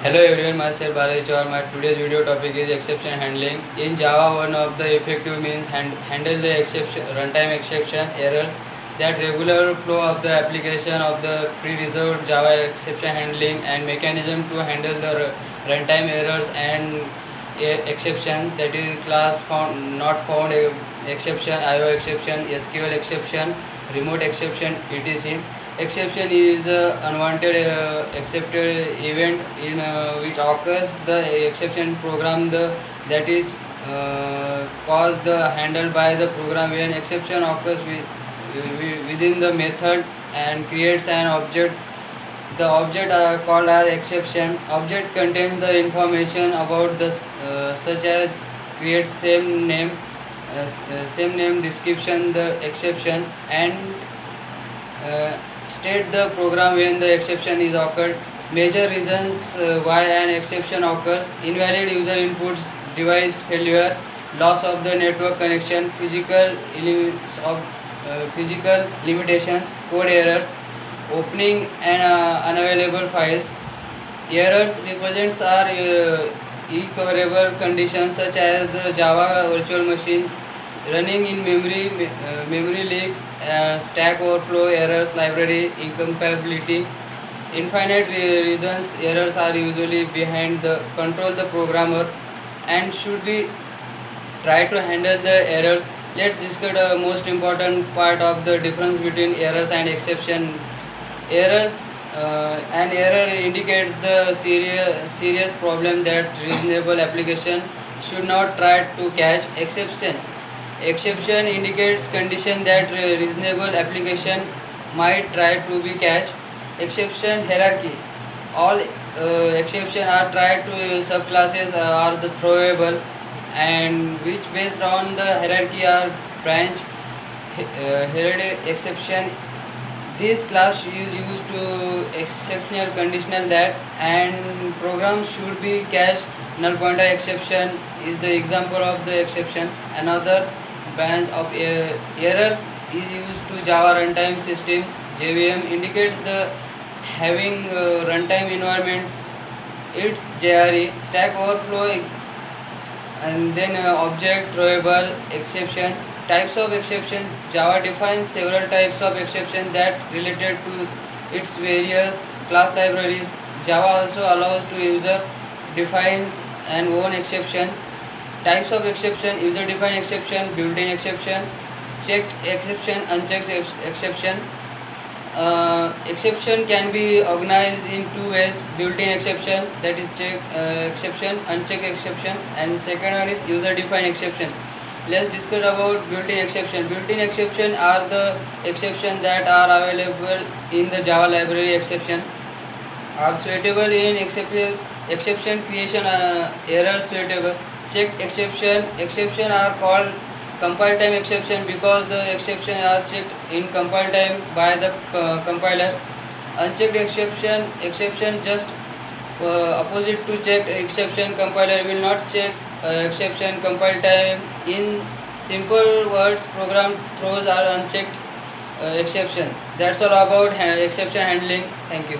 Hello everyone, myself Balaji Chauhan. My today's video topic is exception handling. In Java, one of the effective means handle the exception runtime exception errors that regular flow of the application of the pre-reserved Java exception handling and mechanism to handle the runtime errors and exception, that is class found not found exception, IO exception, SQL exception, remote exception, etc. Exception is unwanted accepted event in which occurs the exception program that is caused the handled by the program. When exception occurs within the method and creates an object, the object called as exception. Object contains the information about the such as create same name description the exception and state the program when the exception is occurred. Major reasons why an exception occurs: invalid user inputs, device failure, loss of the network connection, physical limitations, code errors, opening and unavailable files. Errors represents are irrecoverable conditions such as the Java virtual machine running in memory leaks, stack overflow, errors, library incompatibility. Infinite reasons errors are usually behind the control the programmer and should be try to handle the errors. Let's discuss the most important part of the difference between errors and exception. Errors an error indicates the serious problem that reasonable application should not try to catch. Exception indicates condition that reasonable application might try to be catch. Exception hierarchy: all exception are tried to subclasses are the throwable and which based on the hierarchy are branch hereditary exception. This class is used to exceptional conditional that and program should be cached. Null pointer exception is the example of the exception. Another branch of error is used to Java runtime system. JVM indicates the having runtime environments. It's JRE stack overflow and then object throwable exception. Types of exception: Java defines several types of exception that related to its various class libraries. Java also allows to user defines and own exception. Types of exception: user defined exception, built-in exception, checked exception, unchecked exception. Exception can be organized in two ways: built-in exception, that is check exception, unchecked exception, and second one is user defined exception. Let's discuss about built-in exception. Built-in exception are the exception that are available in the Java library. Exception are suitable in exception creation. Error suitable. Checked exception are called compile time exception because the exception are checked in compile time by the compiler. Unchecked exception just opposite to checked exception. Compiler will not check exception compile time. In simple words, program throws are unchecked exception. That's all about exception handling. Thank you.